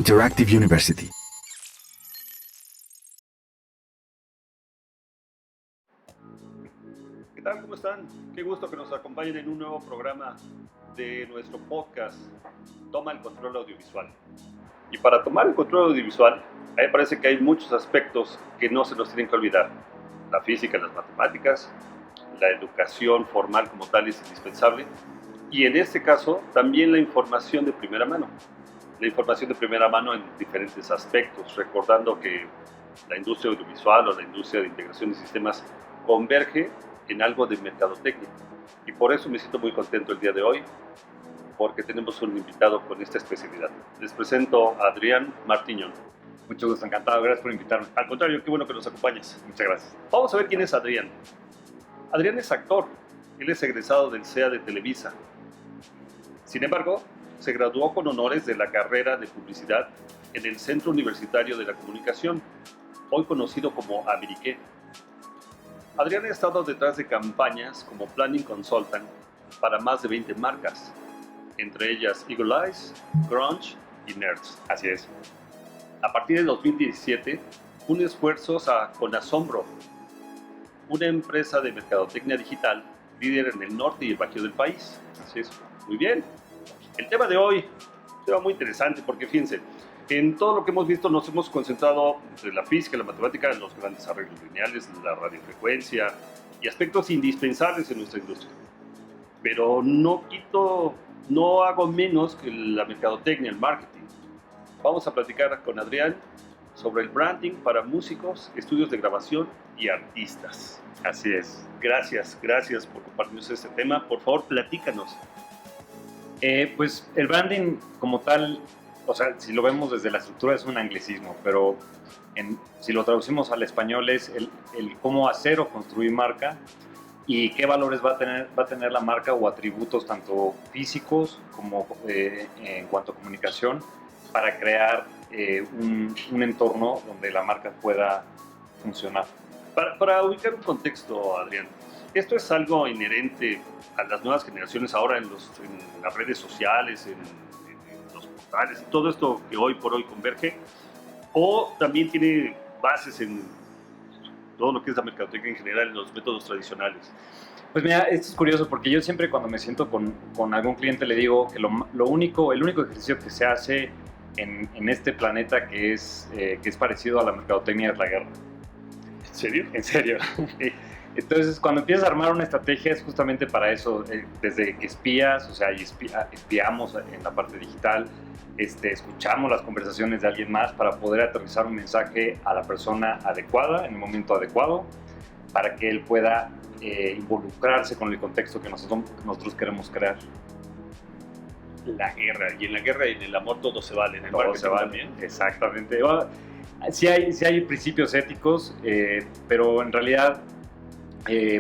Interactive University. ¿Qué tal? ¿Cómo están? Qué gusto que nos acompañen en un nuevo programa de nuestro podcast Toma el Control Audiovisual. Y para tomar el control audiovisual, a mí me parece que hay muchos aspectos que no se nos tienen que olvidar. La física, las matemáticas, la educación formal como tal es indispensable. Y en este caso, también la información de primera mano. La información de primera mano en diferentes aspectos, recordando que la industria audiovisual o la industria de integración de sistemas converge en algo de mercadotecnia. Y por eso me siento muy contento el día de hoy, porque tenemos un invitado con esta especialidad. Les presento a Adrián Martiñón. Mucho gusto, encantado, gracias por invitarme. Al contrario, qué bueno que nos acompañes. Muchas gracias. Vamos a ver quién es Adrián. Adrián es actor, él es egresado del CEA de Televisa. Sin embargo, se graduó con honores de la carrera de publicidad en el Centro Universitario de la Comunicación, hoy conocido como Amiriqué. Adrián ha estado detrás de campañas como Planning Consultant para más de 20 marcas, entre ellas Eagle Eyes, Grunge y Nerds. Así es. A partir de 2017, une esfuerzos con Asombro, una empresa de mercadotecnia digital líder en el norte y el bajío del país. Así es. Muy bien. El tema de hoy es un tema muy interesante porque fíjense, en todo lo que hemos visto nos hemos concentrado entre la física, la matemática, los grandes arreglos lineales, la radiofrecuencia y aspectos indispensables en nuestra industria. Pero no hago menos que la mercadotecnia, el marketing. Vamos a platicar con Adrián sobre el branding para músicos, estudios de grabación y artistas. Así es. Gracias por compartirnos este tema. Por favor, platícanos. Pues el branding como tal, o sea, si lo vemos desde la estructura es un anglicismo, pero si lo traducimos al español es el cómo hacer o construir marca y qué valores va a tener la marca o atributos tanto físicos como en cuanto a comunicación para crear un entorno donde la marca pueda funcionar. Para ubicar un contexto, Adrián, esto es algo inherente a las nuevas generaciones ahora en las redes sociales, en los portales, y todo esto que hoy por hoy converge, o también tiene bases en todo lo que es la mercadotecnia en general, en los métodos tradicionales. Pues mira, esto es curioso porque yo siempre cuando me siento con algún cliente le digo que el único ejercicio que se hace en este planeta que es parecido a la mercadotecnia es la guerra. ¿En serio? En serio. Entonces, cuando empiezas a armar una estrategia es justamente para eso, desde que espías, o sea, espiamos en la parte digital, escuchamos las conversaciones de alguien más para poder aterrizar un mensaje a la persona adecuada, en el momento adecuado, para que él pueda involucrarse con el contexto que nosotros queremos crear. La guerra, y en la guerra y en el amor todo se vale, en el Todo se vale, también. Exactamente. Sí hay principios éticos, pero en realidad,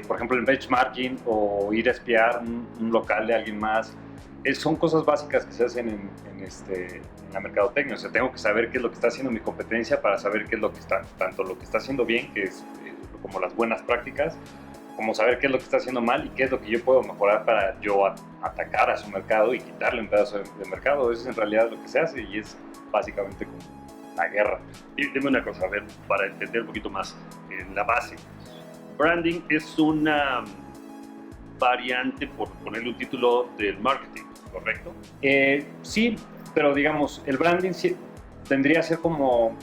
por ejemplo, el benchmarking o ir a espiar un local de alguien más, son cosas básicas que se hacen en la mercadotecnia. O sea, tengo que saber qué es lo que está haciendo mi competencia para saber qué es lo que tanto lo que está haciendo bien, que es como las buenas prácticas, como saber qué es lo que está haciendo mal y qué es lo que yo puedo mejorar para yo atacar a su mercado y quitarle un pedazo de mercado. Eso es en realidad lo que se hace y es básicamente como la guerra. Y dime una cosa, a ver, para entender un poquito más la base. Branding es una variante, por ponerle un título, del marketing, ¿correcto? Sí, pero digamos, el branding sí tendría que ser como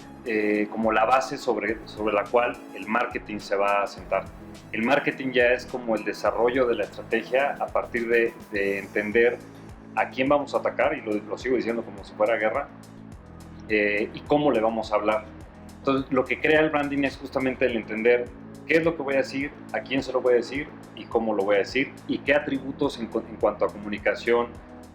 la base sobre la cual el marketing se va a sentar. El marketing ya es como el desarrollo de la estrategia a partir de entender a quién vamos a atacar, y lo sigo diciendo como si fuera guerra, y cómo le vamos a hablar. Entonces, lo que crea el branding es justamente el entender qué es lo que voy a decir, a quién se lo voy a decir y cómo lo voy a decir, y qué atributos en cuanto a comunicación,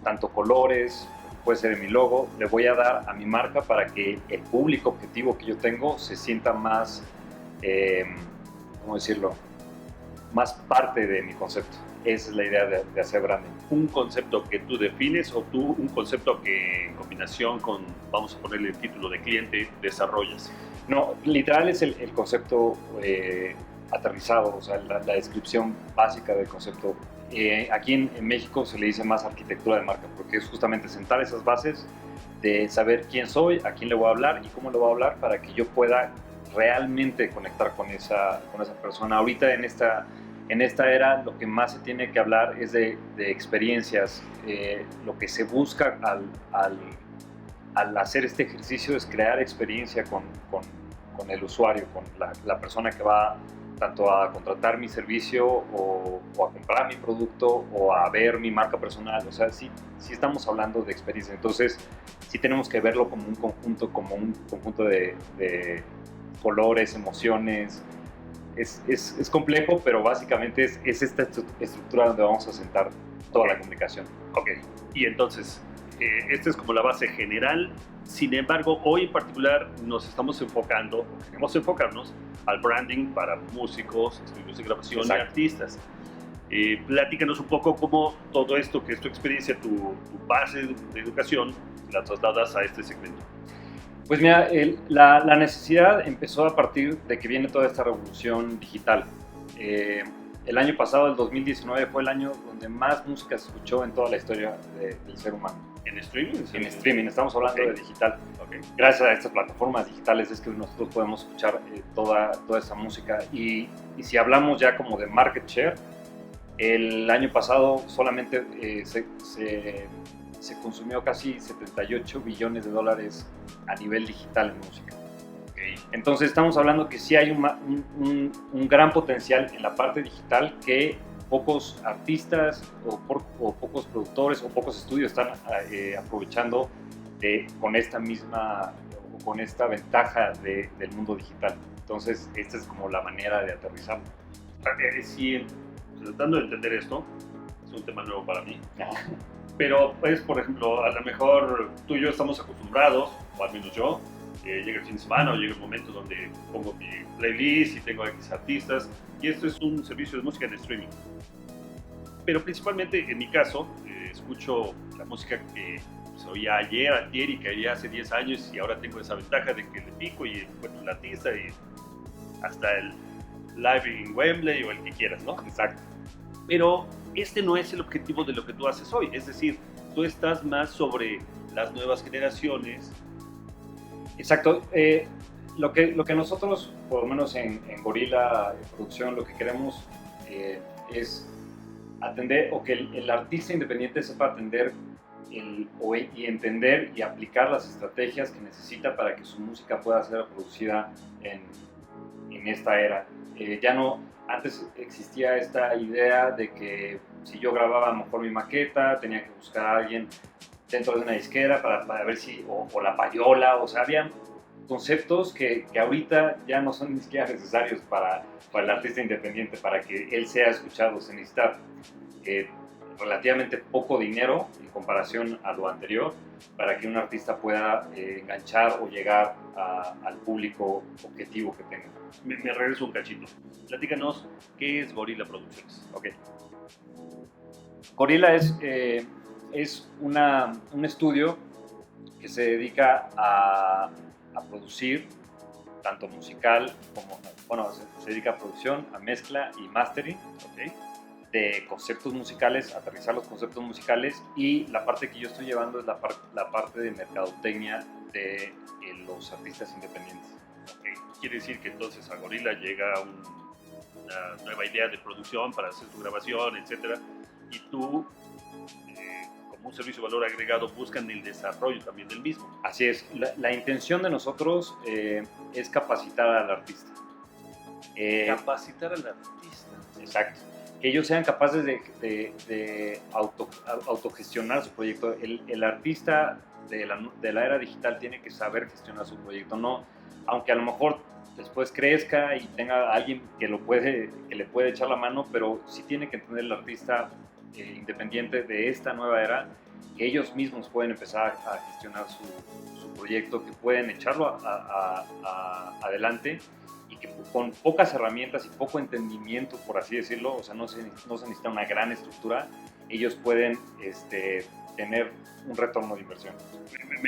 tanto colores, puede ser en mi logo, le voy a dar a mi marca para que el público objetivo que yo tengo se sienta más, ¿cómo decirlo?, más parte de mi concepto. Esa es la idea de hacer branding. Un concepto que tú defines o tú un concepto que en combinación con, vamos a ponerle el título de cliente, desarrollas. No, literal es el concepto aterrizado, o sea, la descripción básica del concepto. Aquí en México se le dice más arquitectura de marca, porque es justamente sentar esas bases de saber quién soy, a quién le voy a hablar y cómo le voy a hablar para que yo pueda realmente conectar con esa persona. Ahorita en esta era lo que más se tiene que hablar es de experiencias. Lo que se busca al hacer este ejercicio es crear experiencia con el usuario, con la persona que va tanto a contratar mi servicio o a comprar mi producto o a ver mi marca personal. O sea, sí estamos hablando de experiencia. Entonces, sí tenemos que verlo como un conjunto de colores, emociones. Es complejo, pero básicamente es esta estructura donde vamos a sentar toda la comunicación. Ok, y entonces, esta es como la base general. Sin embargo, hoy en particular nos estamos enfocando, queremos enfocarnos al branding para músicos, estudios de grabación y artistas. Platícanos un poco cómo todo esto, que es tu experiencia, tu base de educación, la trasladas a este segmento. Pues mira, la necesidad empezó a partir de que viene toda esta revolución digital. El año pasado, el 2019, fue el año donde más música se escuchó en toda la historia del ser humano. ¿En streaming? En streaming, estamos hablando de digital. Okay. Gracias a estas plataformas digitales es que nosotros podemos escuchar toda esa música. Y si hablamos ya como de market share, el año pasado solamente se consumió casi 78 billones de dólares a nivel digital en música. Okay. Entonces estamos hablando que sí hay un gran potencial en la parte digital que pocos artistas o pocos productores o pocos estudios están aprovechando con esta ventaja del mundo digital. Entonces esta es como la manera de aterrizar. Sí, tratando de entender esto, es un tema nuevo para mí. Pero, pues, por ejemplo, a lo mejor tú y yo estamos acostumbrados, o al menos yo, llega el fin de semana o llega el momento donde pongo mi playlist y tengo X artistas, y esto es un servicio de música en streaming. Pero principalmente, en mi caso, escucho la música que se oía ayer, antier y que oía hace 10 años, y ahora tengo esa ventaja de que le pico y encuentro el artista y hasta el live en Wembley o el que quieras, ¿no? Exacto. Pero este no es el objetivo de lo que tú haces hoy. Es decir, tú estás más sobre las nuevas generaciones. Exacto. Lo que nosotros, por lo menos en Gorila Producción, lo que queremos es atender, o que el artista independiente sepa atender y entender y aplicar las estrategias que necesita para que su música pueda ser producida en esta era. Ya no, antes existía esta idea de que si yo grababa a lo mejor mi maqueta, tenía que buscar a alguien dentro de una disquera para ver si, o la payola, o sea, había conceptos que ahorita ya no son ni siquiera necesarios para el artista independiente, para que él sea escuchado. Se necesita relativamente poco dinero en comparación a lo anterior para que un artista pueda enganchar o llegar al público objetivo que tenga. Me regreso un cachito. Platícanos, ¿qué es Gorila Producciones? Okay. Gorila es un estudio que se dedica a producir tanto musical como, bueno, se dedica a producción, a mezcla y mastering, ¿okay? De conceptos musicales, aterrizar los conceptos musicales, y la parte que yo estoy llevando es la parte de mercadotecnia de los artistas independientes. Okay. Quiere decir que entonces a Gorila llega una nueva idea de producción para hacer su grabación, etcétera, y tú, como un servicio de valor agregado, buscan el desarrollo también del mismo. Así es. La intención de nosotros es capacitar al artista. Capacitar al artista. Exacto. Que ellos sean capaces de autogestionar su proyecto. El artista de la era digital tiene que saber gestionar su proyecto, no, aunque a lo mejor después crezca y tenga alguien que le puede echar la mano, pero sí tiene que entender el artista independiente de esta nueva era que ellos mismos pueden empezar a gestionar su proyecto, que pueden echarlo adelante, y que con pocas herramientas y poco entendimiento, por así decirlo, o sea, no se necesita una gran estructura, ellos pueden tener un retorno de inversión.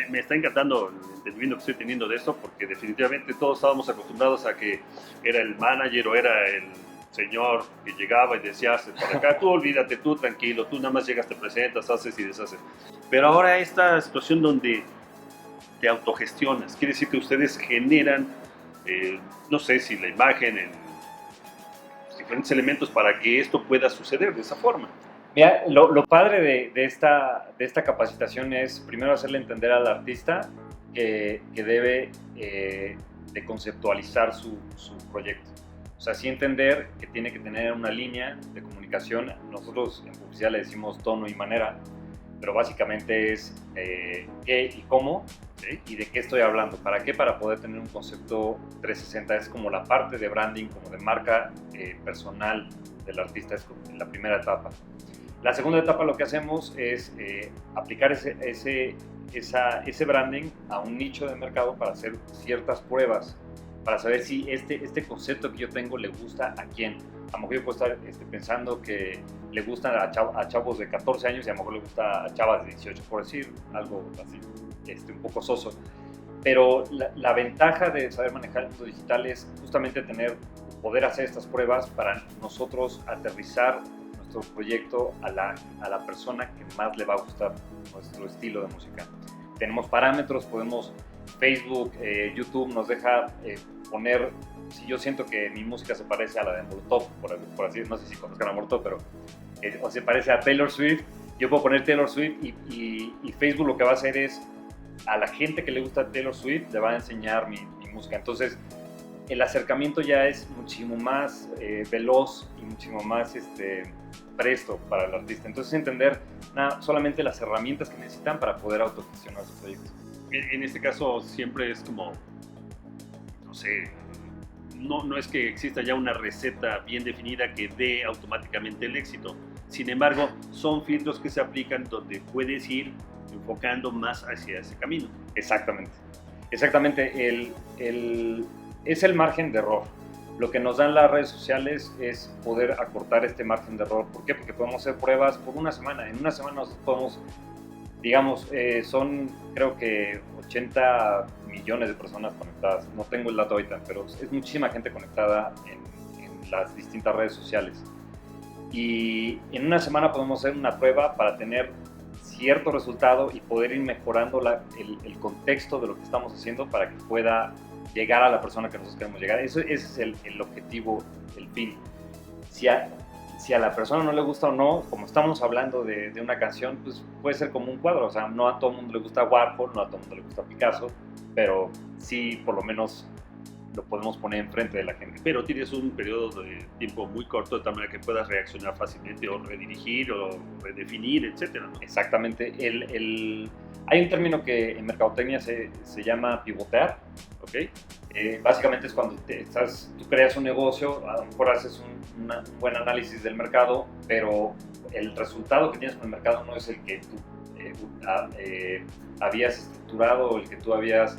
Me está encantando el entendimiento que estoy teniendo de esto, porque definitivamente todos estábamos acostumbrados a que era el manager o era el señor que llegaba y decía, por acá, tú olvídate, tú tranquilo, tú nada más llegas, te presentas, haces y deshaces. Pero ahora esta situación donde te autogestionas. Quiere decir que ustedes generan, no sé si la imagen, en diferentes elementos para que esto pueda suceder de esa forma. Mira, lo padre de esta capacitación es primero hacerle entender al artista que debe de conceptualizar su proyecto. O sea, sí entender que tiene que tener una línea de comunicación. Nosotros en publicidad le decimos tono y manera, pero básicamente es qué y cómo, ¿sí? Y de qué estoy hablando. ¿Para qué? Para poder tener un concepto 360. Es como la parte de branding, como de marca personal del artista, es la primera etapa. La segunda etapa lo que hacemos es aplicar ese branding a un nicho de mercado para hacer ciertas pruebas, para saber si este concepto que yo tengo le gusta a quién. A lo mejor yo puedo estar pensando que le gustan a chavos de 14 años y a lo mejor le gusta a chavas de 18, por decir algo así, un poco soso. Pero la ventaja de saber manejar el mundo digital es justamente poder hacer estas pruebas para nosotros aterrizar nuestro proyecto a la persona que más le va a gustar nuestro estilo de música. Tenemos parámetros, Facebook, YouTube nos deja poner, si yo siento que mi música se parece a la de Molotov, por así, no sé si conozcan a Molotov, pero o se parece a Taylor Swift, yo puedo poner Taylor Swift y Facebook lo que va a hacer es a la gente que le gusta Taylor Swift le va a enseñar mi música. Entonces el acercamiento ya es muchísimo más veloz y muchísimo más presto para el artista. Entonces entender solamente las herramientas que necesitan para poder autogestionar su proyecto. En este caso siempre es como, no sé, no es que exista ya una receta bien definida que dé automáticamente el éxito. Sin embargo, son filtros que se aplican donde puedes ir enfocando más hacia ese camino. Exactamente. Es el margen de error. Lo que nos dan las redes sociales es poder acortar este margen de error. ¿Por qué? Porque podemos hacer pruebas por una semana. En una semana nosotros podemos, digamos, son creo que 80 millones de personas conectadas. No tengo el dato ahorita, pero es muchísima gente conectada en las distintas redes sociales. Y en una semana podemos hacer una prueba para tener cierto resultado y poder ir mejorando el contexto de lo que estamos haciendo para que pueda llegar a la persona que nosotros queremos llegar. Ese es el objetivo, el fin. Si a la persona no le gusta o no, como estamos hablando de una canción, pues puede ser como un cuadro. O sea, no a todo el mundo le gusta Warhol, no a todo el mundo le gusta Picasso, pero sí, por lo menos lo podemos poner enfrente de la gente. Pero tienes un periodo de tiempo muy corto de tal manera que puedas reaccionar fácilmente o redirigir o redefinir, etcétera, ¿no? Exactamente. Hay un término que en mercadotecnia se llama pivotear, ¿ok? Básicamente es cuando tú creas un negocio, a lo mejor haces un buen análisis del mercado, pero el resultado que tienes con el mercado no es el que tú habías estructurado o el que tú habías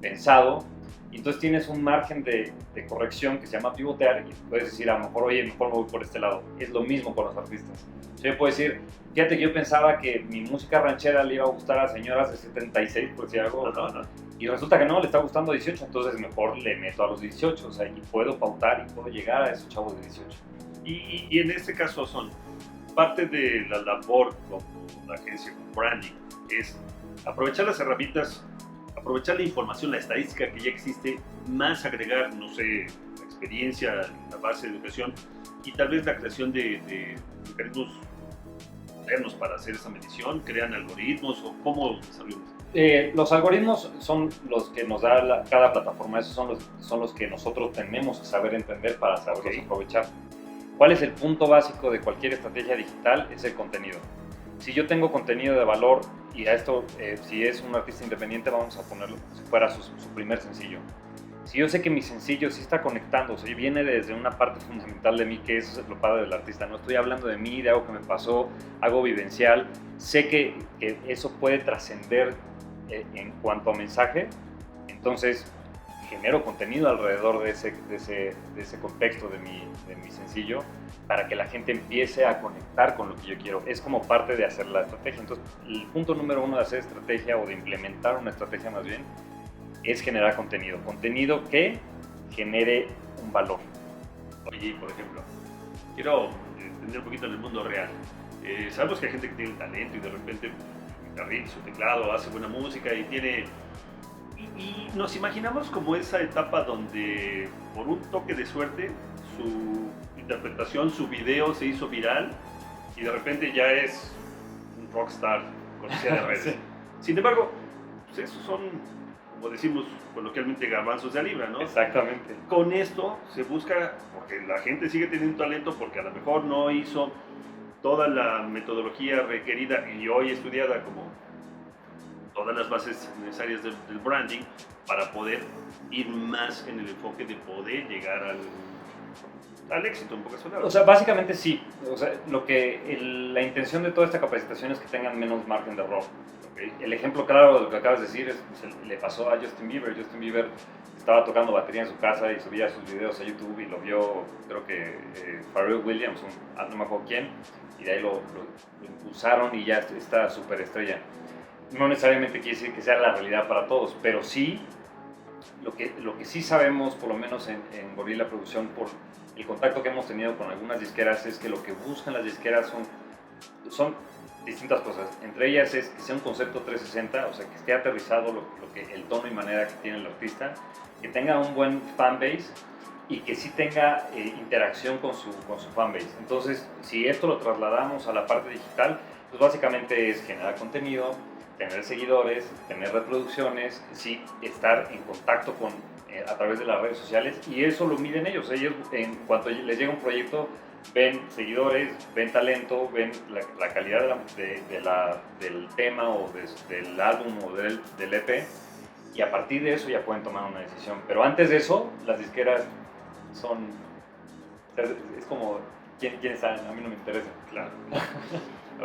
pensado. Y entonces tienes un margen de corrección que se llama pivotear y puedes decir a lo mejor, oye, mejor me voy por este lado. Es lo mismo con los artistas. Yo puedo decir, fíjate que yo pensaba que mi música ranchera le iba a gustar a señoras de 76, por decir algo, ¿no? Y resulta que no, le está gustando a 18, entonces mejor le meto a los 18, o sea, y puedo pautar y puedo llegar a esos chavos de 18. Y en este caso son parte de la labor como una agencia, como branding, es aprovechar las herramientas, aprovechar la información, la estadística que ya existe, más agregar, no sé, la experiencia, la base de educación y tal vez la creación de mecanismos modernos para hacer esa medición, crean algoritmos o cómo desarrollan. Los algoritmos son los que nos da cada plataforma, esos son los que nosotros tenemos que saber entender para saberlos aprovechar. ¿Cuál es el punto básico de cualquier estrategia digital? Es el contenido. Si yo tengo contenido de valor y a esto, si es un artista independiente, vamos a ponerlo si fuera su primer sencillo. Si yo sé que mi sencillo sí está conectando, si viene desde una parte fundamental de mí, que eso es lo padre del artista, no estoy hablando de mí, de algo que me pasó, algo vivencial, sé que eso puede trascender en cuanto a mensaje, entonces genero contenido alrededor de ese contexto de mi sencillo para que la gente empiece a conectar con lo que yo quiero. Es como parte de hacer la estrategia. Entonces, el punto número uno de hacer estrategia o de implementar una estrategia más bien es generar contenido. Contenido que genere un valor. Oye, por ejemplo, quiero entender un poquito en el mundo real. Sabemos que hay gente que tiene talento y de repente guitarrita, su teclado, hace buena música y tiene... Y nos imaginamos como esa etapa donde por un toque de suerte su interpretación, su video se hizo viral y de repente ya es un rockstar conocida de redes. Sí. Sin embargo, pues esos son, como decimos coloquialmente, garbanzos de libra, ¿no? Exactamente. Con esto se busca, porque la gente sigue teniendo talento, porque a lo mejor no hizo toda la metodología requerida y hoy estudiada como todas las bases necesarias del branding para poder ir más en el enfoque de poder llegar al éxito, en pocas palabras. O sea, básicamente sí. O sea, la intención de toda esta capacitación es que tengan menos margen de error. ¿Okay? El ejemplo claro de lo que acabas de decir le pasó a Justin Bieber. Justin Bieber estaba tocando batería en su casa y subía sus videos a YouTube y lo vio, creo que Pharrell Williams, no me acuerdo quién, y de ahí lo impulsaron y ya está súper estrella. No necesariamente quiere decir que sea la realidad para todos, pero sí, lo que sí sabemos, por lo menos en Gorilla Producción, por el contacto que hemos tenido con algunas disqueras, es que lo que buscan las disqueras son distintas cosas. Entre ellas es que sea un concepto 360, o sea, que esté aterrizado el tono y manera que tiene el artista, que tenga un buen fanbase y que sí tenga interacción con su fanbase. Entonces, si esto lo trasladamos a la parte digital, pues básicamente es generar contenido, tener seguidores, tener reproducciones, sí, estar en contacto a través de las redes sociales, y eso lo miden ellos. Ellos, en cuanto les llega un proyecto, ven seguidores, ven talento, ven la calidad del tema o del álbum o del EP, y a partir de eso ya pueden tomar una decisión. Pero antes de eso, las disqueras son... Es como, ¿quién está? A mí no me interesa. Claro.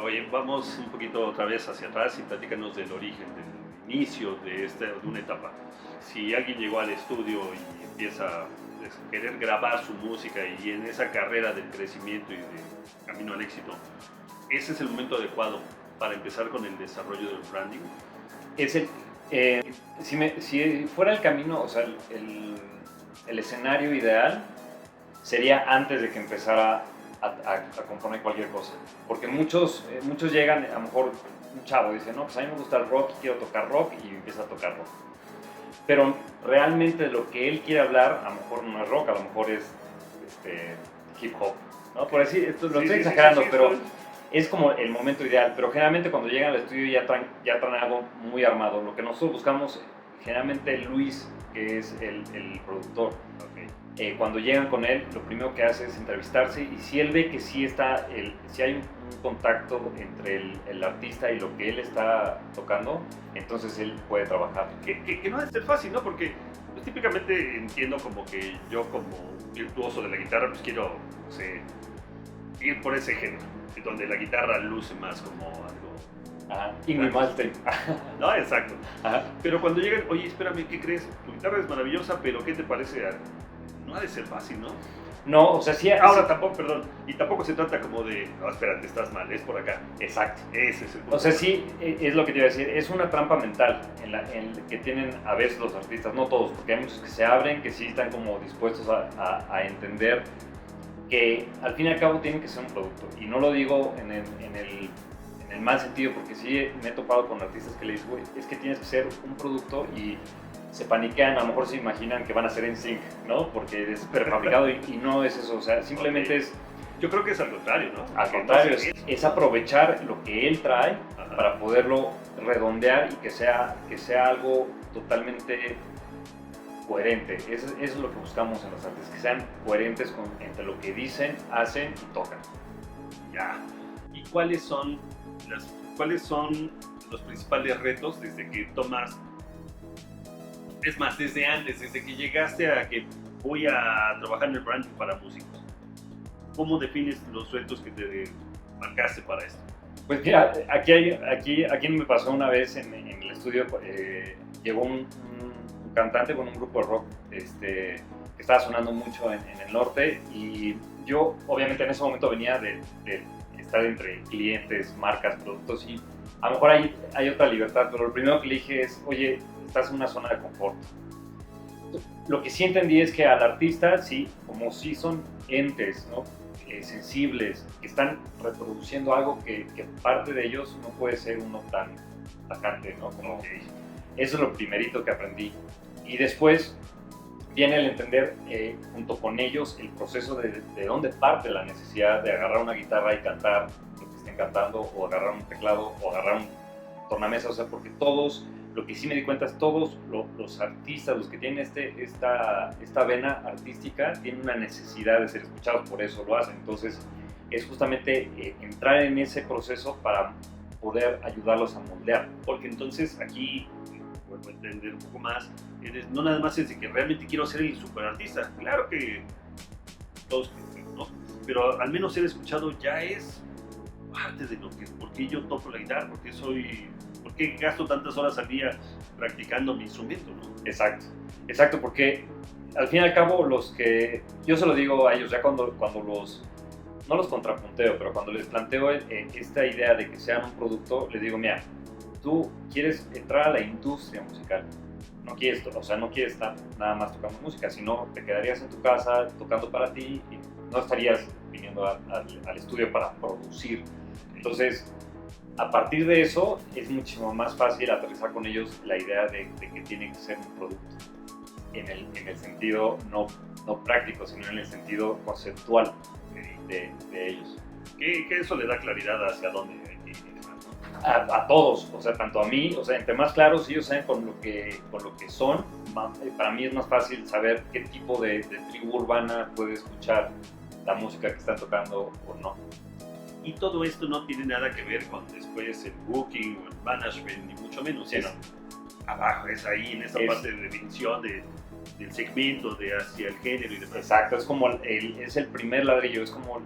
Oye, vamos un poquito otra vez hacia atrás y platícanos del origen, del inicio de una etapa. Si alguien llegó al estudio y empieza a querer grabar su música y en esa carrera del crecimiento y de camino al éxito, ¿ese es el momento adecuado para empezar con el desarrollo del branding? Si fuera el camino, o sea, el escenario ideal sería antes de que empezara a componer cualquier cosa, porque muchos llegan, a lo mejor un chavo dice, no, pues a mí me gusta el rock y quiero tocar rock, y empieza a tocar rock, pero realmente lo que él quiere hablar a lo mejor no es rock, a lo mejor es hip hop, ¿no? Por decir, esto lo estoy exagerando, pero es como el momento ideal. Pero generalmente cuando llegan al estudio ya traen algo muy armado. Lo que nosotros buscamos, generalmente Luis, que es el productor, cuando llegan con él, lo primero que hace es entrevistarse, y si él ve que sí hay un contacto entre el artista y lo que él está tocando, entonces él puede trabajar. Que no debe ser fácil, ¿no? Porque pues, típicamente entiendo como que yo, como virtuoso de la guitarra, pues quiero, no sé, ir por ese género, donde la guitarra luce más como algo... Ajá, Ingrid Malmsteen. No, exacto. Ajá. Pero cuando llegan, oye, espérame, ¿qué crees? Tu guitarra es maravillosa, pero ¿qué te parece? No ha de ser fácil, ¿no? No, o sea, sí. Ahora tampoco, perdón, y tampoco se trata como de, no, espérate, estás mal, es por acá. Exacto. Ese es el punto. O sea, sí, es lo que te iba a decir, es una trampa mental en que tienen a veces los artistas, no todos, porque hay muchos que se abren, que sí están como dispuestos a entender que al fin y al cabo tienen que ser un producto. Y no lo digo en el mal sentido, porque sí me he topado con artistas que le dicen, güey, es que tienes que ser un producto, y se paniquean, a lo mejor se imaginan que van a ser NSYNC, ¿no? Porque es prefabricado y no es eso, o sea, simplemente es... Yo creo que es al contrario, ¿no? Al contrario, es aprovechar lo que él trae. Ajá. Para poderlo redondear y que sea algo totalmente coherente. Eso es lo que buscamos en los artistas, que sean coherentes entre lo que dicen, hacen y tocan. Ya. ¿Y cuáles son los principales retos desde que tomas? Es más, desde antes, desde que llegaste a que voy a trabajar en el branding para músicos. ¿Cómo defines los retos que te marcaste para esto? Pues mira, aquí me pasó una vez en el estudio, llegó un cantante con un grupo de rock que estaba sonando mucho en el norte, y yo obviamente en ese momento venía de estar entre clientes, marcas, productos, y a lo mejor hay otra libertad, pero lo primero que le dije es, oye, estás en una zona de confort. Lo que sí entendí es que al artista, sí, como sí son entes, ¿no? Sensibles, que están reproduciendo algo que parte de ellos no puede ser uno tan tajante, ¿no? Como, Ok. eso es lo primerito que aprendí. Y después viene el entender junto con ellos el proceso de dónde parte la necesidad de agarrar una guitarra y cantar lo que estén cantando, o agarrar un teclado, o agarrar un tornamesa, o sea, porque todos, lo que sí me di cuenta es todos los artistas, los que tienen esta vena artística, tienen una necesidad de ser escuchados, por eso lo hacen. Entonces, es justamente entrar en ese proceso para poder ayudarlos a moldear. Porque entonces aquí, vuelvo a entender un poco más, no nada más es de que realmente quiero ser el superartista. Claro que todos, ¿no? Pero al menos ser escuchado ya es parte de lo que, por qué yo toco la guitarra, por qué gasto tantas horas al día practicando mi instrumento, ¿no? Exacto, exacto, porque al fin y al cabo yo se lo digo a ellos ya cuando no los contrapunteo, pero cuando les planteo esta idea de que sean un producto, les digo, mira, tú quieres entrar a la industria musical, no quieres estar nada más tocando música, sino te quedarías en tu casa tocando para ti y no estarías viniendo al estudio para producir. Entonces, a partir de eso, es muchísimo más fácil aterrizar con ellos la idea de que tiene que ser un producto, en el sentido no práctico, sino en el sentido conceptual de ellos. Que eso le da claridad hacia dónde hay que ir, ¿no? A todos, o sea, tanto a mí, o sea, entre más claros ellos saben con lo que son, para mí es más fácil saber qué tipo de tribu urbana puede escuchar la música que están tocando o no. Y todo esto no tiene nada que ver con después el booking o el management, ni mucho menos. Sí, es abajo, es ahí, en esta Es- parte de definición del segmento, de hacia el género y demás. Exacto, es como es el primer ladrillo, es como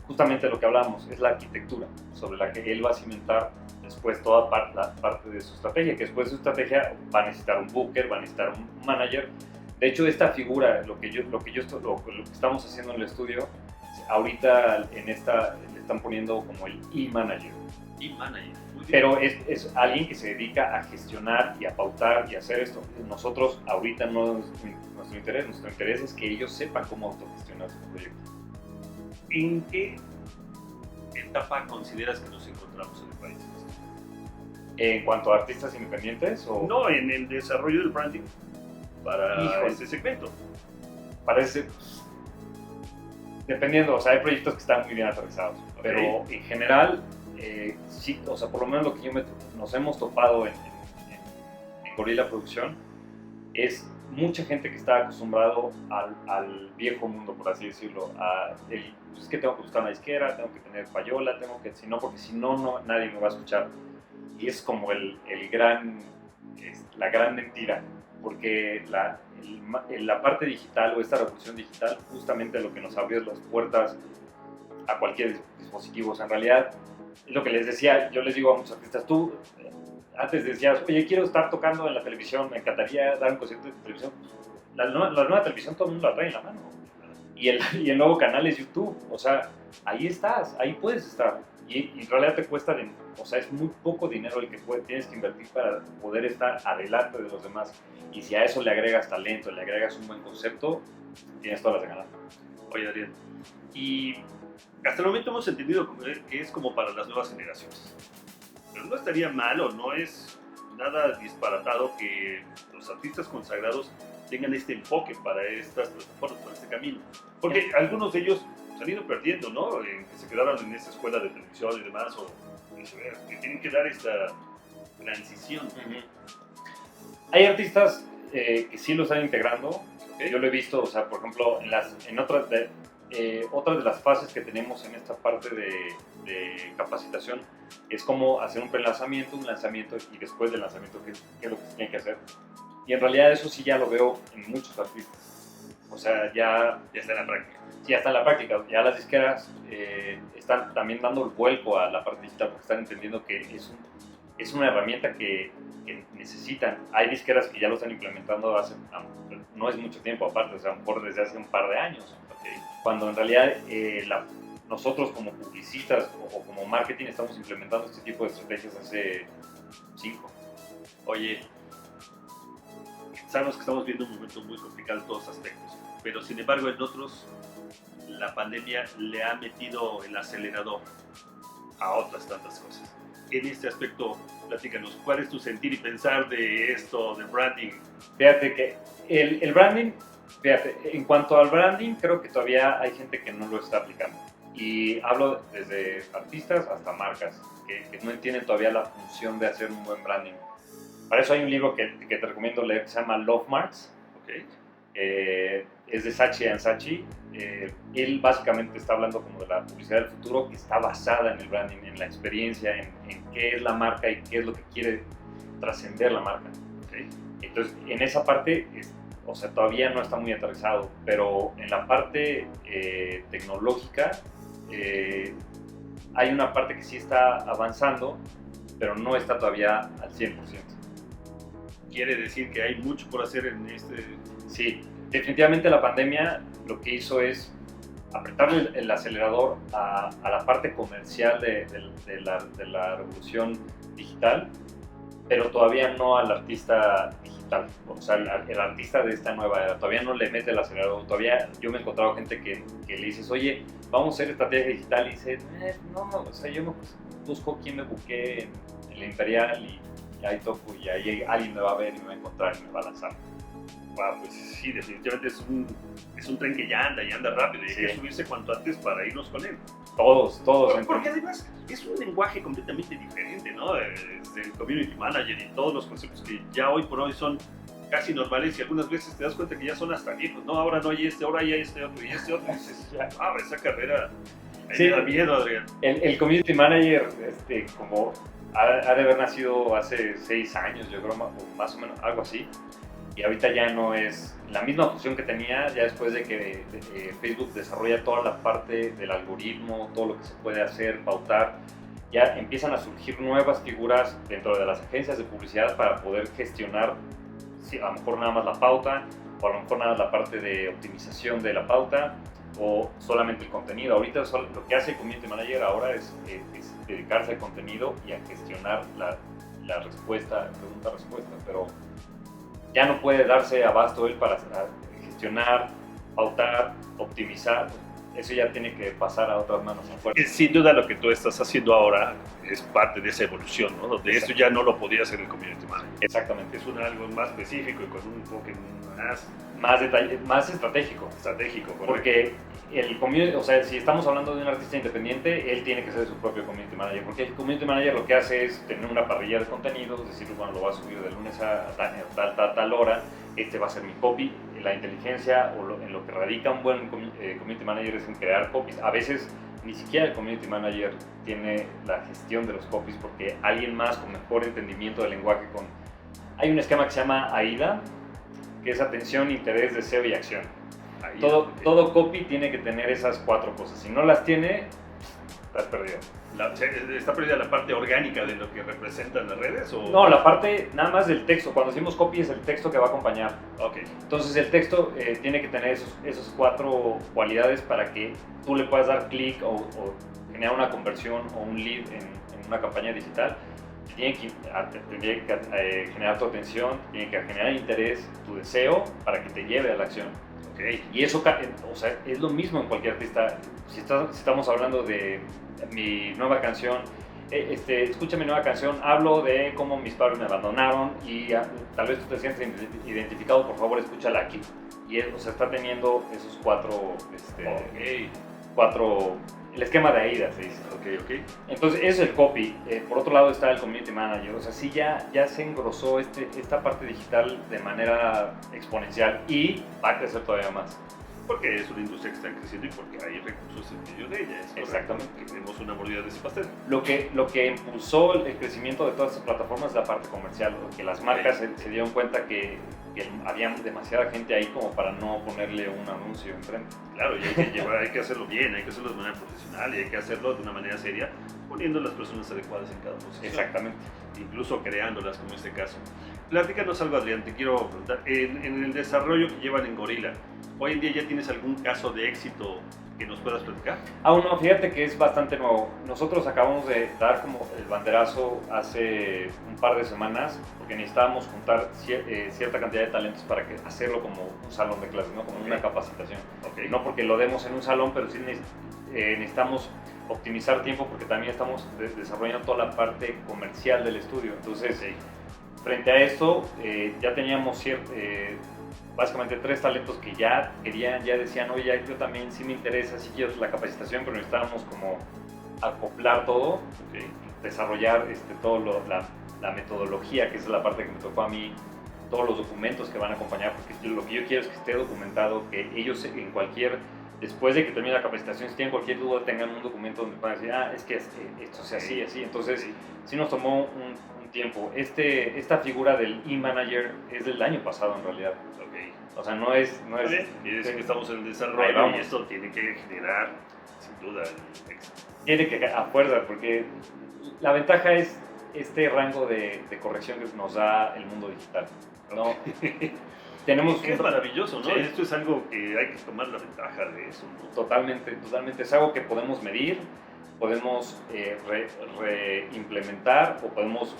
justamente lo que hablamos, es la arquitectura sobre la que él va a cimentar después toda la parte de su estrategia, que después de su estrategia va a necesitar un booker, va a necesitar un manager. De hecho, esta figura, lo que estamos haciendo en el estudio, ahorita le están poniendo como el e-manager. Y manager. Muy bien. Pero es alguien que se dedica a gestionar y a pautar y a hacer esto. Nosotros ahorita no es nuestro interés es que ellos sepan cómo autogestionar su proyecto. ¿En qué etapa consideras que nos encontramos en el país? En cuanto a artistas independientes, o No, en el desarrollo del branding para Híjole. este segmento. parece, dependiendo, o sea, hay proyectos que están muy bien aterrizados, pero en general, sí, o sea, por lo menos lo que nos hemos topado en Gorilla Producción es mucha gente que está acostumbrado al viejo mundo, por así decirlo, pues es que tengo que buscar una disquera, tengo que tener payola, porque si no, nadie me va a escuchar. Y es como la gran mentira, porque la parte digital o esta revolución digital justamente lo que nos abrió las puertas a cualquier dispositivo. O sea, en realidad, es lo que les decía, yo les digo a muchos artistas, tú antes decías, oye, quiero estar tocando en la televisión, me encantaría dar un concierto de televisión. La nueva televisión todo el mundo la trae en la mano. Y el nuevo canal es YouTube. O sea, ahí estás, ahí puedes estar. Y en realidad te cuesta, o sea, es muy poco dinero el que tienes que invertir para poder estar adelante de los demás. Y si a eso le agregas talento, le agregas un buen concepto, tienes todas las de ganar. Oye, Adrián, y hasta el momento hemos entendido que es como para las nuevas generaciones. Pero no estaría mal o no es nada disparatado que los artistas consagrados tengan este enfoque para estas plataformas, para este camino. Porque algunos de ellos se han ido perdiendo, ¿no? Que se quedaron en esa escuela de televisión y demás, o que tienen que dar esta transición. Hay artistas que sí lo están integrando. ¿Ok? Yo lo he visto, o sea, por ejemplo, en otras de las fases que tenemos en esta parte de capacitación es como hacer un prelanzamiento, un lanzamiento y después del lanzamiento qué es lo que se tiene que hacer. Y en realidad eso sí ya lo veo en muchos artistas. O sea, ya está en la práctica. Ya está en la práctica. Ya las disqueras están también dando el vuelco a la parte digital porque están entendiendo que es una herramienta que necesitan. Hay disqueras que ya lo están implementando no es mucho tiempo aparte, o sea, a lo mejor desde hace un par de años. Cuando en realidad nosotros como publicistas o como marketing estamos implementando este tipo de estrategias hace 5. Oye, sabemos que estamos viendo un momento muy complicado en todos aspectos, pero sin embargo en otros la pandemia le ha metido el acelerador a otras tantas cosas. en este aspecto? Platícanos, ¿cuál es tu sentir y pensar de esto, de branding? Fíjate que el branding, fíjate, en cuanto al branding, creo que todavía hay gente que no lo está aplicando. Y hablo desde artistas hasta marcas, que no entienden todavía la función de hacer un buen branding. Para eso hay un libro que te recomiendo leer que se llama Love Marks. Okay. Es de Saatchi & Saatchi. Él básicamente está hablando como de la publicidad del futuro, que está basada en el branding, en la experiencia, en qué es la marca y qué es lo que quiere trascender la marca. Okay. Entonces, en esa parte, o sea, todavía no está muy aterrizado, pero en la parte tecnológica hay una parte que sí está avanzando, pero no está todavía al 100%. Quiere decir que hay mucho por hacer en este... Sí, definitivamente la pandemia lo que hizo es apretarle el acelerador a la parte comercial de la revolución digital, pero todavía no al artista digital, o sea, el artista de esta nueva era, todavía no le mete el acelerador. Todavía yo me he encontrado gente que le dices, oye, vamos a hacer estrategia digital, y dice, no, o sea, yo me busco quién me busqué en la Imperial y ahí toco y ahí alguien me va a ver y me va a encontrar y me va a lanzar. Wow, pues sí, definitivamente es un tren que ya anda rápido y hay que subirse cuanto antes para irnos con él. Todos. Porque además es un lenguaje completamente diferente, ¿no? Desde el community manager y todos los conceptos que ya hoy por hoy son casi normales y algunas veces te das cuenta que ya son hasta viejos, ¿no? Ahora no hay ahora hay este otro y este otro. Y dices, esa carrera, me da miedo, Adrián. El community manager, como ha de haber nacido hace 6 años, yo creo, más o menos, algo así. Y ahorita ya no es la misma función que tenía, ya después de que Facebook desarrolla toda la parte del algoritmo, todo lo que se puede hacer, pautar, ya empiezan a surgir nuevas figuras dentro de las agencias de publicidad para poder gestionar, sí, a lo mejor nada más la pauta, o a lo mejor nada más la parte de optimización de la pauta, o solamente el contenido. Ahorita lo que hace el Community Manager ahora es dedicarse al contenido y a gestionar la respuesta, pregunta-respuesta, pero ya no puede darse abasto él para gestionar, pautar, optimizar. Eso ya tiene que pasar a otras manos fuertes. Sin duda lo que tú estás haciendo ahora es parte de esa evolución, ¿no? Donde eso ya no lo podía hacer el community manager. Exactamente. Es algo más específico y con un enfoque más estratégico. Correcto. Porque el community, o sea, si estamos hablando de un artista independiente, él tiene que ser su propio community manager, porque el community manager lo que hace es tener una parrilla de contenidos, es decir, bueno, lo va a subir de lunes a tal hora, este va a ser mi copy. La inteligencia en lo que radica un buen community manager es en crear copies. A veces ni siquiera el community manager tiene la gestión de los copies, porque alguien más con mejor entendimiento del lenguaje, hay un esquema que se llama AIDA, que es atención, interés, deseo y acción. Todo copy tiene que tener esas 4 cosas. Si no las tiene, estás perdido. ¿Está perdida la parte orgánica de lo que representan las redes? ¿O? No, la parte nada más del texto. Cuando decimos copy es el texto que va a acompañar. Okay. Entonces el texto tiene que tener esas 4 cualidades para que tú le puedas dar clic o generar una conversión o un lead en una campaña digital. Tiene que generar tu atención, tiene que generar interés, tu deseo para que te lleve a la acción. Okay. Y eso, o sea, es lo mismo en cualquier artista. Si estamos hablando de mi nueva canción, escucha mi nueva canción, hablo de cómo mis padres me abandonaron y tal vez tú te sientes identificado, por favor escúchala aquí. Y o sea, está teniendo esos 4, el esquema de AIDA se dice. Okay. Entonces ese es el copy. Por otro lado está el community manager. O sea, sí ya se engrosó esta parte digital de manera exponencial y va a crecer todavía más. Porque es una industria que está creciendo y porque hay recursos en medio de ella. Exactamente. Que tenemos una mordida de ese pastel. Lo que impulsó el crecimiento de todas estas plataformas es la parte comercial, que las marcas se dieron cuenta que había demasiada gente ahí como para no ponerle un anuncio enfrente. Claro, y hay que hacerlo bien, hay que hacerlo de manera profesional y hay que hacerlo de una manera seria, poniendo las personas adecuadas en cada posición. Exactamente. Incluso creándolas, como en este caso. Platícanos algo, Adrián, te quiero preguntar. En el desarrollo que llevan en Gorilla, ¿hoy en día ya tienes algún caso de éxito que nos puedas platicar? Aún no, fíjate que es bastante nuevo. Nosotros acabamos de dar como el banderazo hace un par de semanas porque necesitábamos juntar cierta cantidad de talentos para hacerlo como un salón de clases, ¿no? Como una capacitación. Okay. No porque lo demos en un salón, pero sí necesitamos optimizar tiempo porque también estamos desarrollando toda la parte comercial del estudio. Entonces, frente a esto, ya teníamos básicamente 3 talentos que ya querían, ya decían, oye, yo también sí me interesa, sí quiero la capacitación, pero necesitábamos como acoplar todo, desarrollar todo la metodología, que es la parte que me tocó a mí, todos los documentos que van a acompañar, porque lo que yo quiero es que esté documentado, que ellos después de que termine la capacitación, si tienen cualquier duda, tengan un documento donde puedan decir, es que esto sea así, así. Entonces, sí nos tomó un tiempo. Esta figura del e-manager es del año pasado en realidad. O sea, no es... Y es que estamos en el desarrollo y esto tiene que generar, sin duda, el éxito. Tiene que a fuerza, porque la ventaja es este rango de corrección que nos da el mundo digital, ¿no? Tenemos que es maravilloso, ¿no? Sí. Esto es algo que hay que tomar la ventaja de eso, ¿no? Totalmente. Es algo que podemos medir, podemos reimplementar o podemos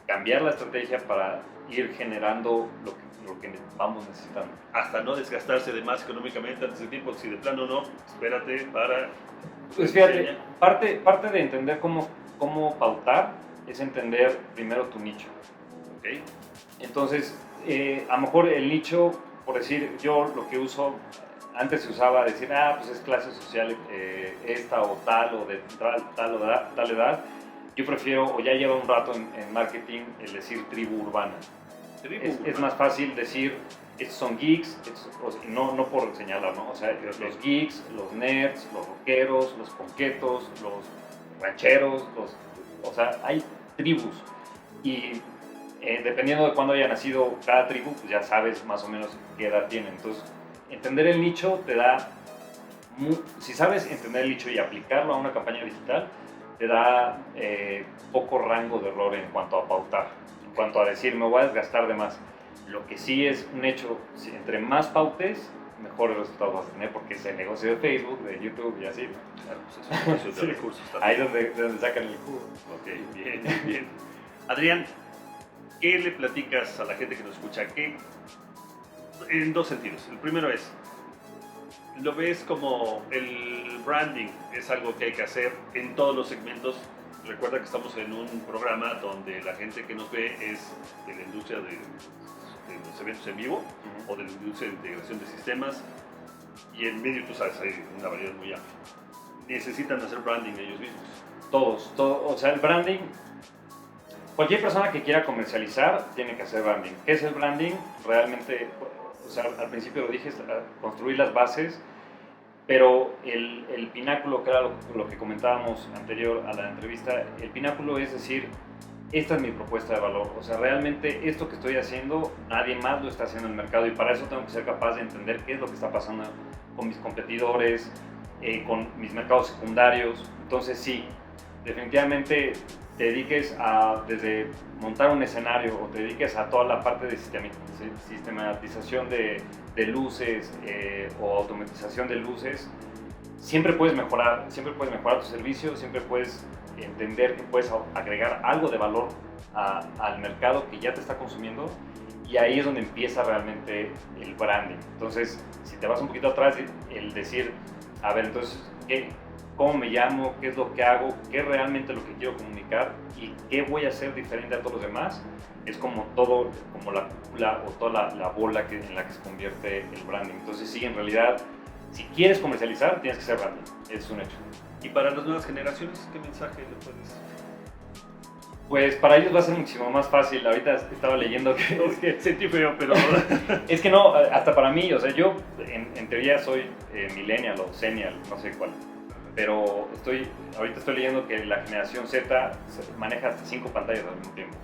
cambiar la estrategia para ir generando lo que vamos necesitando. Hasta no desgastarse de más económicamente antes de tiempo, si de plano no, espérate para... Pues fíjate, parte de entender cómo pautar es entender primero tu nicho. Okay. Entonces, a lo mejor el nicho, por decir, yo lo que uso, antes se usaba decir, pues es clase social esta o tal, o de tal edad. Yo prefiero, o ya llevo un rato en marketing, el decir tribu urbana. Es más fácil decir, estos son geeks, no por señalar, ¿no? O sea, los geeks, los nerds, los rockeros, los ponquetos, los rancheros, o sea, hay tribus. Y dependiendo de cuándo haya nacido cada tribu, pues ya sabes más o menos qué edad tienen. Entonces, entender el nicho te da, si sabes entender el nicho y aplicarlo a una campaña digital, te da poco rango de error en cuanto a pautar, en cuanto a decir, me voy a desgastar de más. Lo que sí es un hecho, entre más pautes, mejores resultados vas a tener, porque es el negocio de Facebook, de YouTube y así. Claro, pues es un negocio de recursos también. Ahí es donde sacan el jugo. Ok, bien. Adrián, ¿qué le platicas a la gente que nos escucha? En 2 sentidos. El primero es, ¿lo ves como el branding es algo que hay que hacer en todos los segmentos? Recuerda que estamos en un programa donde la gente que nos ve es de la industria de los eventos en vivo o de la industria de integración de sistemas, y en medio, tú sabes, hay una variedad muy amplia. ¿Necesitan hacer branding ellos mismos? Todos. O sea, el branding, cualquier persona que quiera comercializar tiene que hacer branding. ¿Qué es el branding? Realmente, o sea, al principio lo dije, es construir las bases, pero el pináculo, que era lo que comentábamos anterior a la entrevista, el pináculo es decir, esta es mi propuesta de valor. O sea, realmente esto que estoy haciendo, nadie más lo está haciendo en el mercado, y para eso tengo que ser capaz de entender qué es lo que está pasando con mis competidores, con mis mercados secundarios. Entonces sí, definitivamente te dediques a desde montar un escenario o te dediques a toda la parte de sistematización de luces o automatización de luces, siempre puedes mejorar tu servicio, siempre puedes entender que puedes agregar algo de valor al mercado que ya te está consumiendo, y ahí es donde empieza realmente el branding. Entonces, si te vas un poquito atrás, el decir, a ver, entonces, ¿cómo me llamo? ¿Qué es lo que hago? ¿Qué es realmente lo que quiero comunicar? ¿Y qué voy a hacer diferente a todos los demás? Es como todo, como la cúpula o toda la bola en la que se convierte el branding. Entonces, sí, en realidad, si quieres comercializar, tienes que ser branding. Es un hecho. ¿Y para las nuevas generaciones, qué mensaje le puedes...? Pues para ellos va a ser muchísimo más fácil. Ahorita estaba leyendo que... Es que sentí feo, pero... Es que no, hasta para mí, o sea, yo en teoría soy millennial o senial, no sé cuál. Pero ahorita estoy leyendo que la generación Z maneja hasta 5 pantallas al mismo tiempo.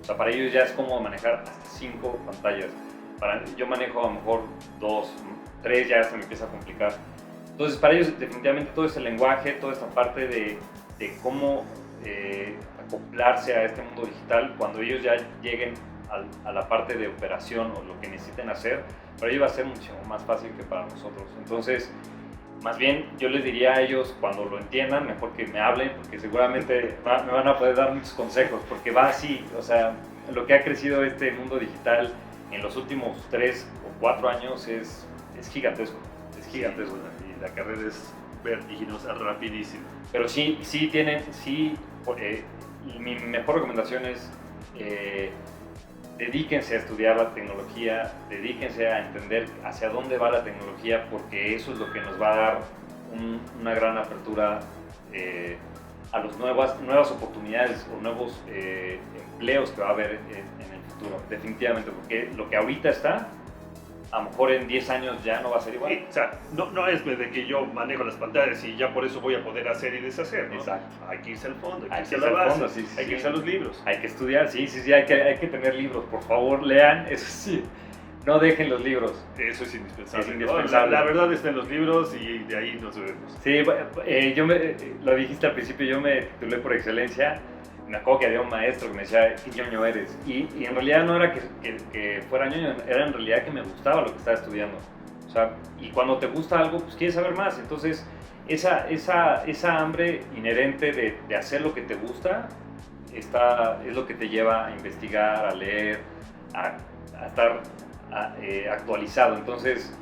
O sea, para ellos ya es cómodo manejar hasta 5 pantallas. Yo manejo a lo mejor 2, 3, ya se me empieza a complicar. Entonces, para ellos definitivamente todo ese lenguaje, toda esta parte de cómo acoplarse a este mundo digital, cuando ellos ya lleguen a la parte de operación o lo que necesiten hacer, para ellos va a ser mucho más fácil que para nosotros. Entonces, más bien yo les diría a ellos, cuando lo entiendan, mejor que me hablen, porque seguramente me van a poder dar muchos consejos, porque va así. O sea, lo que ha crecido este mundo digital en los últimos 3 o 4 años es gigantesco. Es gigantesco. Y la carrera es vertiginosa, rapidísimo. Pero sí tienen, mi mejor recomendación es dedíquense a estudiar la tecnología, dedíquense a entender hacia dónde va la tecnología, porque eso es lo que nos va a dar una gran apertura a las nuevas oportunidades o nuevos empleos que va a haber en el futuro, definitivamente, porque lo que ahorita está, a lo mejor en 10 años ya no va a ser igual. Sí, o sea, no es de que yo manejo las pantallas y ya por eso voy a poder hacer y deshacer, ¿no? Exacto. Hay que irse al fondo, Hay hay que que irse a la irse al base, fondo, hay que irse a los libros. Hay que estudiar, sí, hay que tener libros, por favor, lean, eso sí, no dejen los libros. Eso es indispensable. Es indispensable. La verdad está en los libros y de ahí nos vemos. Sí, lo dijiste al principio, yo me titulé por excelencia. Me acuerdo que había un maestro que me decía, ¿qué ñoño eres? Y en realidad no era que fuera ñoño, era en realidad que me gustaba lo que estaba estudiando. O sea, y cuando te gusta algo, pues quieres saber más. Entonces, esa hambre inherente de hacer lo que te gusta es lo que te lleva a investigar, a leer, a estar actualizado. Entonces,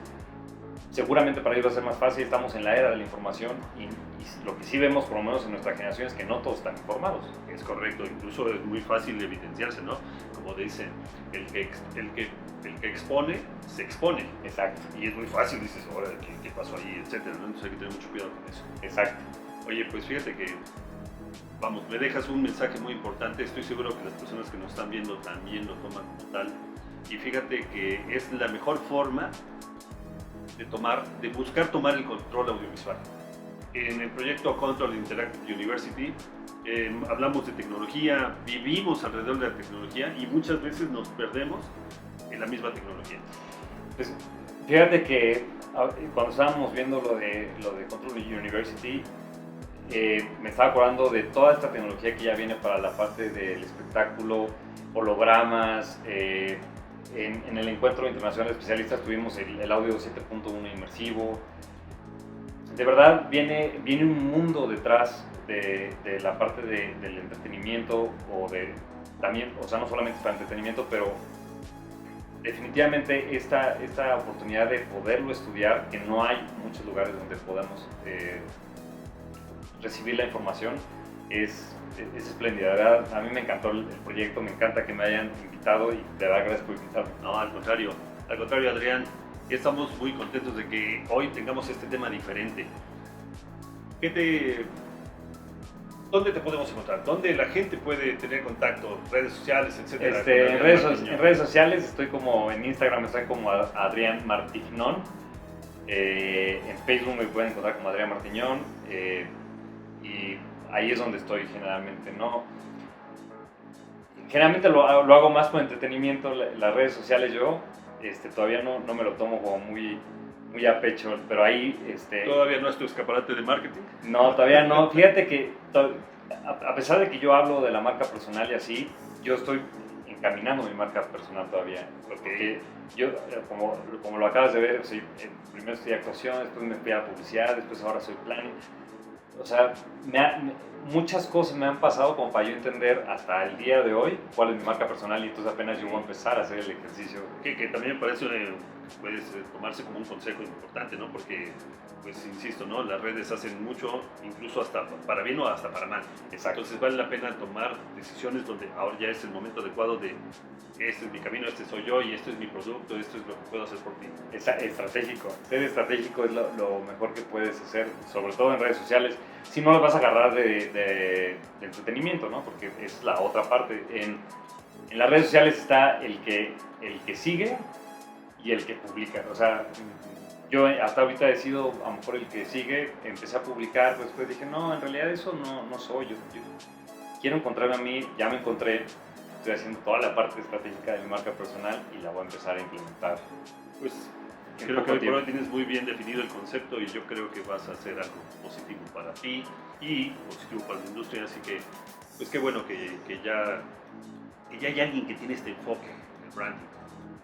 seguramente para ellos va a ser más fácil. Estamos en la era de la información y lo que sí vemos, por lo menos en nuestra generación, es que no todos están informados. Es correcto, incluso es muy fácil evidenciarse, ¿no? Como dicen, el que expone, se expone. Exacto. Y es muy fácil, dices, ahora, ¿qué pasó ahí? Etcétera, ¿no? Entonces hay que tener mucho cuidado con eso. Exacto. Oye, pues fíjate que, vamos, me dejas un mensaje muy importante. Estoy seguro que las personas que nos están viendo también lo toman como tal. Y fíjate que es la mejor forma de buscar tomar el control audiovisual. En el proyecto Control Interactive University hablamos de tecnología, vivimos alrededor de la tecnología y muchas veces nos perdemos en la misma tecnología. Pues, fíjate que cuando estábamos viendo lo de Control University, me estaba acordando de toda esta tecnología que ya viene para la parte del espectáculo, hologramas. En el encuentro internacional de especialistas tuvimos el audio 7.1 inmersivo. De verdad viene un mundo detrás de la parte del entretenimiento también, o sea, no solamente para entretenimiento, pero definitivamente esta oportunidad de poderlo estudiar, que no hay muchos lugares donde podamos recibir la información, es espléndida. De verdad, a mí me encantó el proyecto, me encanta que me hayan invitado y de verdad gracias por invitarme. No, al contrario, Adrián. Estamos muy contentos de que hoy tengamos este tema diferente. ¿Dónde te podemos encontrar? ¿Dónde la gente puede tener contacto? Redes sociales, etcétera. En redes sociales estoy como en Instagram, estoy como Adrián Martiñón. En Facebook me pueden encontrar como Adrián Martiñón. Y ahí es donde estoy generalmente. No, generalmente lo hago más por entretenimiento, las redes sociales yo. Todavía no me lo tomo como muy a pecho, pero ahí... ¿Todavía no es tu escaparate de marketing? No, todavía no. Fíjate que a pesar de que yo hablo de la marca personal y así, yo estoy encaminando mi marca personal todavía. Porque yo, como lo acabas de ver, primero estudié actuación, después me fui a publicidad, después ahora soy planning. O sea, muchas cosas me han pasado como para yo entender hasta el día de hoy cuál es mi marca personal y entonces apenas yo voy a empezar a hacer el ejercicio. Que también me parece puede tomarse como un consejo importante, ¿no? Porque, pues insisto, ¿no? Las redes hacen mucho, incluso hasta para bien o hasta para mal. Exacto. Entonces vale la pena tomar decisiones donde ahora ya es el momento adecuado de este es mi camino, este soy yo y esto es mi producto, esto es lo que puedo hacer por ti. Estratégico. Ser estratégico es lo mejor que puedes hacer, sobre todo en redes sociales. Si no lo vas a agarrar de entretenimiento, ¿no? Porque es la otra parte. En las redes sociales está el que sigue y el que publica. O sea, yo hasta ahorita he sido a lo mejor el que sigue, empecé a publicar, después dije, no, en realidad eso no soy yo. Quiero encontrarme a mí, ya me encontré. Estoy haciendo toda la parte estratégica de mi marca personal y la voy a empezar a implementar. Pues creo que hoy por hoy tienes muy bien definido el concepto y yo creo que vas a hacer algo positivo para ti y positivo para la industria, así que pues qué bueno que ya hay alguien que tiene este enfoque en el branding.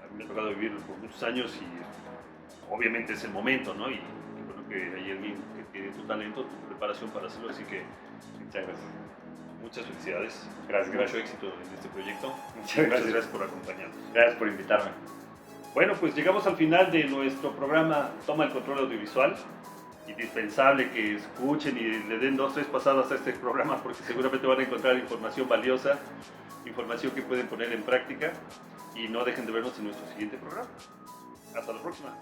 A mí me ha tocado vivir por muchos años y obviamente es el momento, ¿no? Y bueno que hay alguien que tiene tu talento, tu preparación para hacerlo, así que muchas gracias. Muchas felicidades. Gracias. Mucho éxito en este proyecto. Muchas gracias por acompañarnos. Gracias por invitarme. Bueno, pues llegamos al final de nuestro programa Toma el Control Audiovisual y indispensable que escuchen y le den 2 o 3 pasadas a este programa, porque seguramente van a encontrar información valiosa, información que pueden poner en práctica, y no dejen de vernos en nuestro siguiente programa. Hasta la próxima.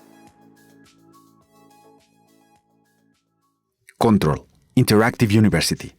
Control Interactive University.